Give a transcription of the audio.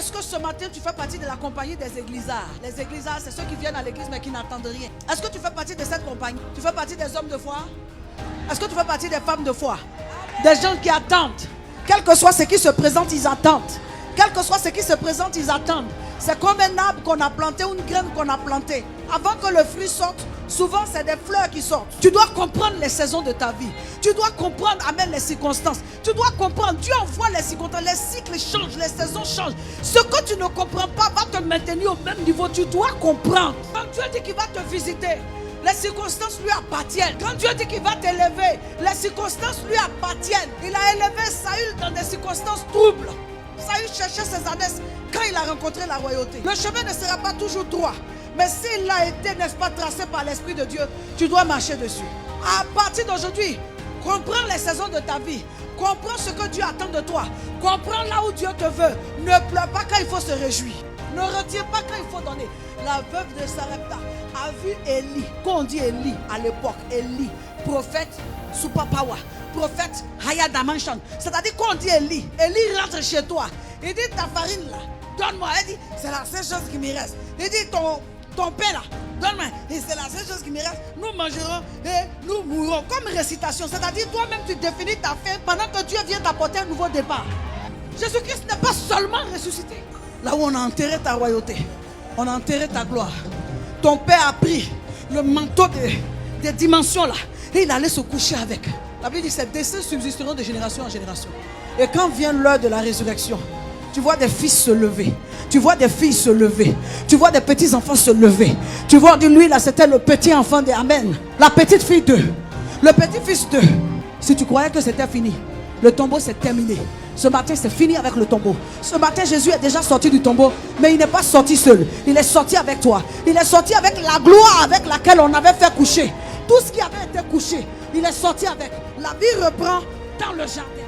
Est-ce que ce matin tu fais partie de la compagnie des églisards? Les églisards, c'est ceux qui viennent à l'église mais qui n'entendent rien. Est-ce que tu fais partie de cette compagnie? Tu fais partie des hommes de foi? Est-ce que tu fais partie des femmes de foi? Des gens qui attendent. Quel que soit ce qui se présente, ils attendent. Quel que soit ce qui se présente, ils attendent. C'est comme un arbre qu'on a planté ou une graine qu'on a plantée. Avant que le fruit sorte, souvent c'est des fleurs qui sortent. Tu dois comprendre les saisons de ta vie. Tu dois comprendre, amen, les circonstances. Tu dois comprendre, Dieu envoie les circonstances, les cycles changent, les saisons changent. Ce que tu ne comprends pas va te maintenir au même niveau. Tu dois comprendre. Quand Dieu dit qu'il va te visiter, les circonstances lui appartiennent. Quand Dieu dit qu'il va t'élever, les circonstances lui appartiennent. Il a élevé Saül dans des circonstances troubles. Saül cherchait ses ânesses quand il a rencontré la royauté. Le chemin ne sera pas toujours droit. Mais s'il a été, n'est-ce pas, tracé par l'Esprit de Dieu, tu dois marcher dessus. À partir d'aujourd'hui, comprends les saisons de ta vie. Comprends ce que Dieu attend de toi. Comprends là où Dieu te veut. Ne pleure pas quand il faut se réjouir. Ne retire pas quand il faut donner. La veuve de Sarepta a vu Élie. Quand on dit Élie à l'époque, Élie, prophète Supapawa, prophète Hayadamanchon. C'est-à-dire quand on dit Élie, Élie rentre chez toi. Il dit ta farine là, donne-moi. Elle dit c'est la seule chose qui me reste. Il dit ton pain là, donne-moi. Et c'est la seule chose qui me reste. Nous mangerons et nous mourrons. Comme récitation. C'est-à-dire toi-même tu définis ta faim pendant que Dieu vient t'apporter un nouveau départ. Jésus-Christ n'est pas seulement ressuscité. Là où on a enterré ta royauté, on a enterré ta gloire. Ton père a pris le manteau des dimensions là et il allait se coucher avec. La Bible dit que ces desseins subsisteront de génération en génération. Et quand vient l'heure de la résurrection, tu vois des fils se lever. Tu vois des filles se lever. Tu vois des petits enfants se lever. Tu vois, de lui là, c'était le petit enfant de Amen. La petite fille d'eux. Le petit fils d'eux. Si tu croyais que c'était fini, le tombeau s'est terminé. Ce matin, c'est fini avec le tombeau. Ce matin, Jésus est déjà sorti du tombeau. Mais il n'est pas sorti seul. Il est sorti avec toi. Il est sorti avec la gloire avec laquelle on avait fait coucher. Tout ce qui avait été couché, il est sorti avec. La vie reprend dans le jardin.